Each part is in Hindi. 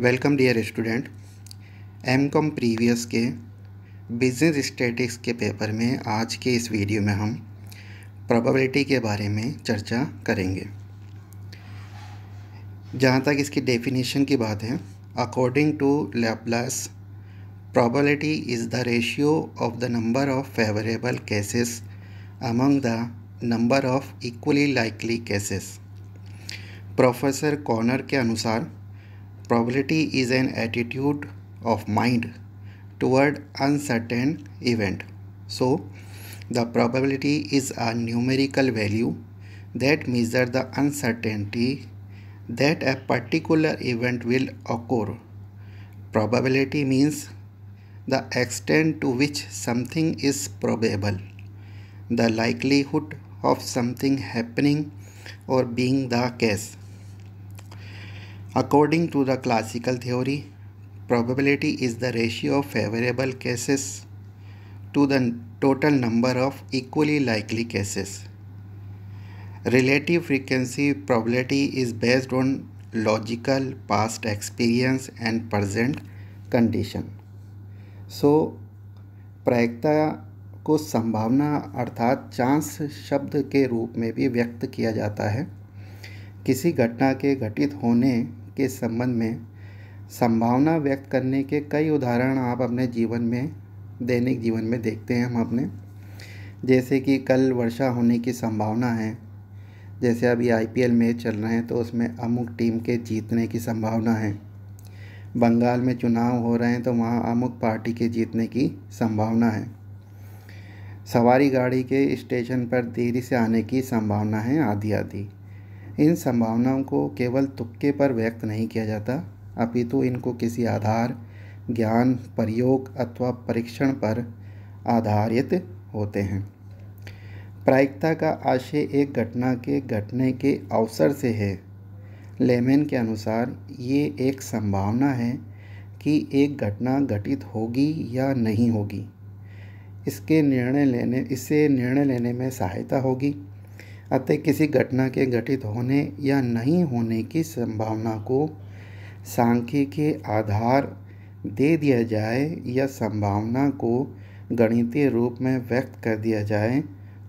Welcome dear student. M Com previous के बिजनेस स्टैटिस्टिक्स के पेपर में आज के इस वीडियो में हम प्रोबेबिलिटी के बारे में चर्चा करेंगे। जहाँ तक इसकी डेफिनेशन की बात है, according to Laplace, probability is the ratio of the number of favourable cases among the number of equally likely cases. Professor Corner के अनुसार probability is an attitude of mind toward uncertain event. So, the probability is a numerical value that measures the uncertainty that a particular event will occur. Probability means the extent to which something is probable, the likelihood of something happening or being the case. According to the classical theory, probability is the ratio of favorable cases to the total number of equally likely cases. Relative frequency probability is based on logical past experience and present condition. So, प्रायिकता को संभावना अर्थात चांस शब्द के रूप में भी व्यक्त किया जाता है। किसी घटना के घटित होने के संबंध में संभावना व्यक्त करने के कई उदाहरण आप अपने जीवन में, दैनिक जीवन में देखते हैं हम अपने। जैसे कि कल वर्षा होने की संभावना है। जैसे अभी आईपीएल मैच चल रहे हैं तो उसमें अमुक टीम के जीतने की संभावना है। बंगाल में चुनाव हो रहे हैं तो वहाँ अमुक पार्टी के जीतने की संभावना है। सवारी गाड़ी के स्टेशन पर देरी से आने की संभावना है, आदि आदि। इन संभावनाओं को केवल तुक्के पर व्यक्त नहीं किया जाता, अपितु इनको किसी आधार, ज्ञान, प्रयोग अथवा परीक्षण पर आधारित होते हैं। प्रायिकता का आशय एक घटना के घटने के अवसर से है। लेमैन के अनुसार ये एक संभावना है कि एक घटना घटित होगी या नहीं होगी। इससे निर्णय लेने में सहायता होगी। अतः किसी घटना के घटित होने या नहीं होने की संभावना को सांख्यिकीय आधार दे दिया जाए या संभावना को गणितीय रूप में व्यक्त कर दिया जाए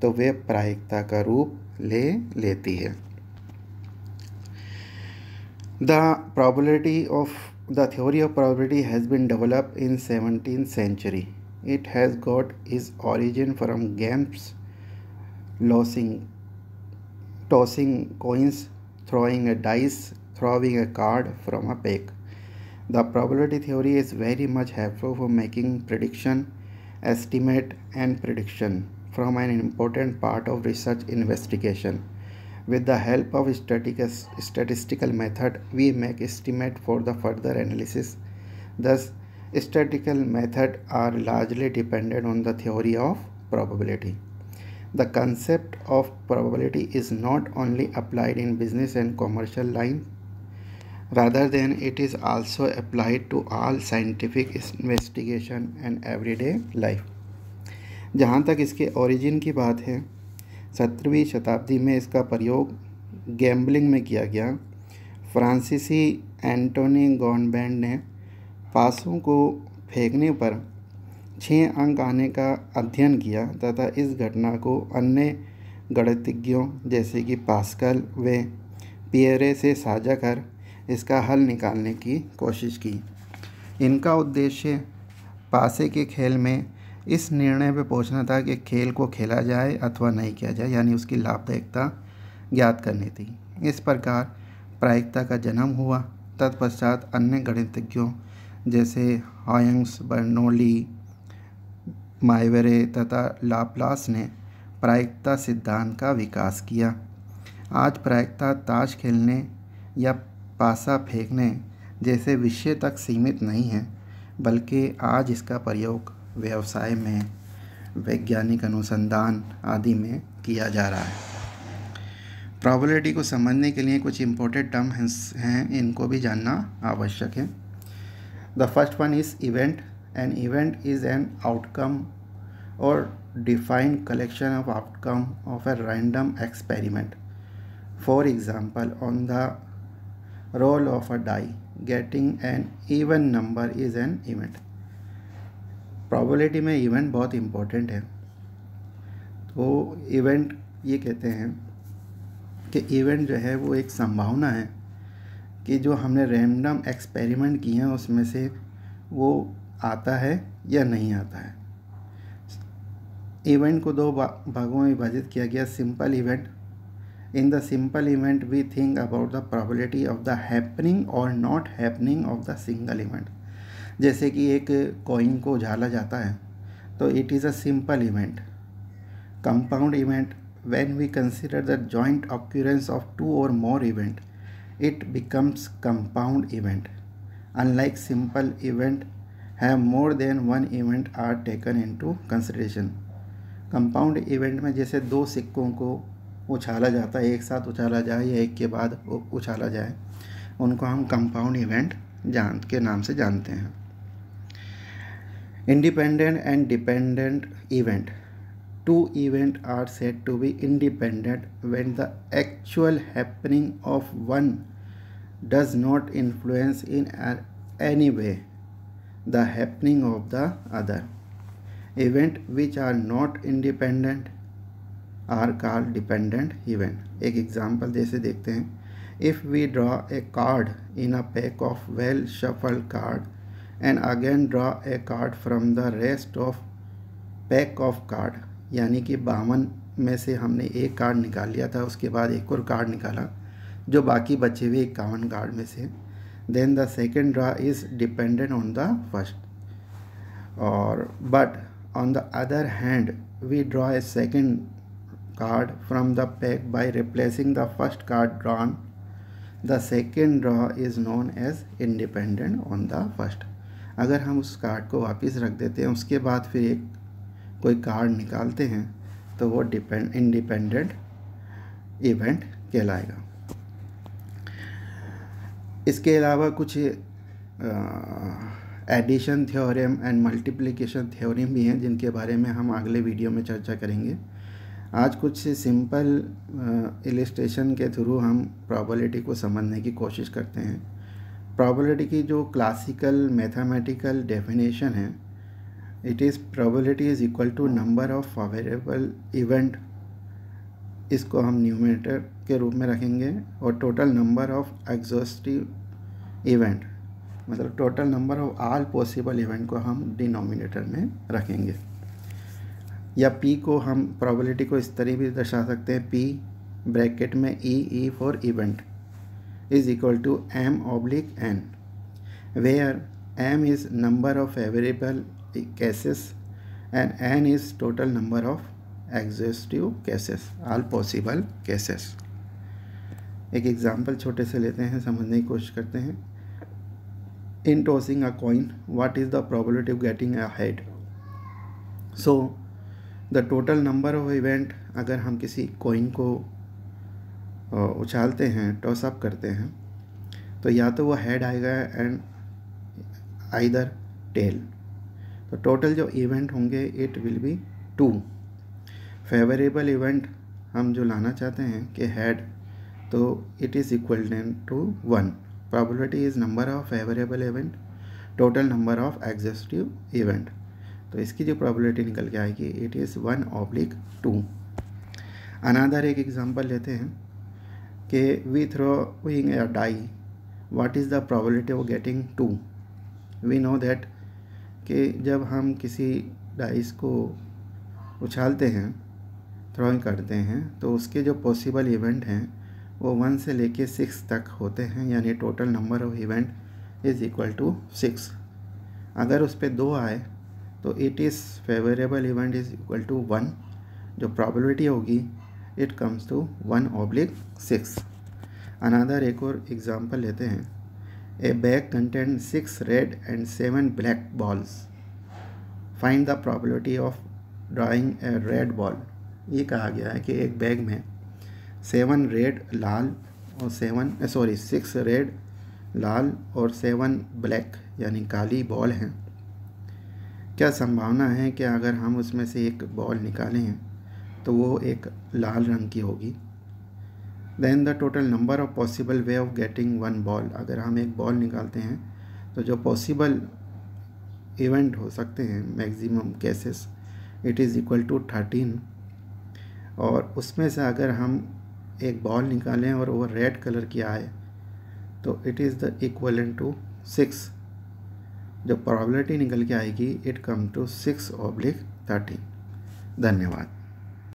तो वे प्रायिकता का रूप ले लेती है। The theory of probability has been developed in 17th century. It has got its origin from games, tossing coins, throwing a dice, throwing a card from a pack. The probability theory is very much helpful for making prediction, estimate and prediction from an important part of research investigation. With the help of statistical method, we make estimate for the further analysis. Thus, statistical methods are largely dependent on the theory of probability. The concept of probability is not only applied in business and commercial line, rather than it is also applied to all scientific investigation and everyday life. जहाँ तक इसके ओरिजिन की बात है, 17वीं शताब्दी में इसका प्रयोग गैम्बलिंग में किया गया। फ्रांसीसी एंटोनी गॉनबैंड ने पासों को फेंकने पर 6 अंक आने का अध्ययन किया तथा इस घटना को अन्य गणितज्ञों जैसे कि पास्कल व पियरे से साझा कर इसका हल निकालने की कोशिश की। इनका उद्देश्य पासे के खेल में इस निर्णय पर पहुंचना था कि खेल को खेला जाए अथवा नहीं किया जाए, यानी उसकी लाभदायकता ज्ञात करनी थी। इस प्रकार प्रायिकता का जन्म हुआ। तत्पश्चात अन्य गणितज्ञों जैसे हायंस, बर्नौली, माइवेरे तथा लाप्लास ने प्रायिकता सिद्धांत का विकास किया। आज प्रायिकता ताश खेलने या पासा फेंकने जैसे विषय तक सीमित नहीं है, बल्कि आज इसका प्रयोग व्यवसाय में, वैज्ञानिक अनुसंधान आदि में किया जा रहा है। प्रोबेबिलिटी को समझने के लिए कुछ इम्पोर्टेंट टर्म हैं, इनको भी जानना आवश्यक है। The first one is event. An event is an outcome or defined collection of outcome of a random experiment. For example, on the roll of a die, getting an even number is an event। Probability में इवेंट बहुत इम्पोर्टेंट है। तो इवेंट ये कहते हैं कि इवेंट जो है वो एक संभावना है कि जो हमने रैंडम एक्सपेरिमेंट किए हैं उसमें से वो आता है या नहीं आता है। इवेंट को दो भागों में विभाजित किया गया। Simple event, in the simple event we think about the probability of the happening और not happening of the single event. जैसे कि एक कॉइन को उछाला जाता है तो it is a simple event. Compound event, when we consider the joint occurrence of two or more event, it becomes compound event। Unlike simple event have more than one event are taken into consideration। Compound event में जैसे दो सिक्कों को उछाला जाता है, एक साथ उछाला जाए या एक के बाद उछाला जाए, उनको हम कंपाउंड इवेंट के नाम से जानते हैं। Independent and dependent event, two events are said to be independent when the actual happening of one does not influence in any way the happening of the other। Events which are not independent are called dependent event। एक एग्जाम्पल जैसे देखते हैं, if we draw a card in a pack of well shuffled card and again draw a card from the rest of pack of card, यानी कि 52 में से हमने एक कार्ड निकाल लिया था, उसके बाद एक और कार्ड निकाला जो बाकी बचे हुए 51 कार्ड में से, then the second draw is dependent on the first. और but on the other hand we draw a second card from the pack by replacing the first card drawn, the second draw is known as independent on the first. अगर हम उस कार्ड को वापस रख देते हैं, उसके बाद फिर एक कोई कार्ड निकालते हैं, तो वो इंडिपेंडेंट इवेंट कहलाएगा। इसके अलावा कुछ addition theorem and multiplication theorem भी हैं जिनके बारे में हम अगले वीडियो में चर्चा करेंगे। आज कुछ सिंपल इलिस्ट्रेशन के थ्रू हम प्रोबेबिलिटी को समझने की कोशिश करते हैं। प्रोबेबिलिटी की जो क्लासिकल मैथमेटिकल डेफिनेशन है, it is probability is equal to number of favourable event, इसको हम न्यूमरेटर के रूप में रखेंगे, और total number of exhaustive event, मतलब total number of all possible event को हम डिनोमिनेटर में रखेंगे। या पी को हम प्रोबेबिलिटी को इस तरह भी दर्शा सकते हैं, पी ब्रैकेट में E for event is equal to m oblique n, where m is number of favourable cases and n is total number of exhaustive cases, all possible cases। एक एग्जाम्पल छोटे से लेते हैं, समझने की कोशिश करते हैं। in tossing a coin, what is the probability of getting a head? so the total number of event, अगर हम किसी कोइन को उछालते हैं, टॉस अप करते हैं, तो या तो वो हेड आएगा एंड आइदर टेल। तो टोटल जो इवेंट होंगे it will be 2। Favourable event हम जो लाना चाहते हैं कि हेड, तो it is equal to 1। Probability is number of favourable event total number of exhaustive event, तो इसकी जो प्रोबेबिलिटी निकल के आएगी इट इज़ 1/2। अनदर एक एग्जांपल लेते हैं कि we throwing a die, what is the probability of getting 2। We know that कि जब हम किसी डाइस को उछालते हैं, थ्रोइंग करते हैं, तो उसके जो पॉसिबल इवेंट हैं वो 1 से लेके 6 तक होते हैं, यानी total number of event is equal to 6। अगर उस पर 2 आए तो it is favourable event is equal to 1, जो प्रोबेबिलिटी होगी इट कम्स टू 1/6। अनदर एक और एग्जांपल लेते हैं, A bag contains 6 red and 7 black balls. Find the probability of drawing a red ball। ये कहा गया है कि एक बैग में 7 रेड लाल और 6 रेड लाल और 7 ब्लैक यानी काली बॉल हैं। क्या संभावना है कि अगर हम उसमें से एक बॉल निकालें तो वो एक लाल रंग की होगी। Then the total number of possible way of getting one ball, अगर हम एक बॉल निकालते हैं तो जो पॉसिबल इवेंट हो सकते हैं maximum cases, it is equal to 13, और उसमें से अगर हम एक बॉल निकालें और वो रेड कलर की आए तो it is the equivalent to 6, जो प्रोबेबिलिटी निकल के आएगी इट कम टू 6/13। धन्यवाद।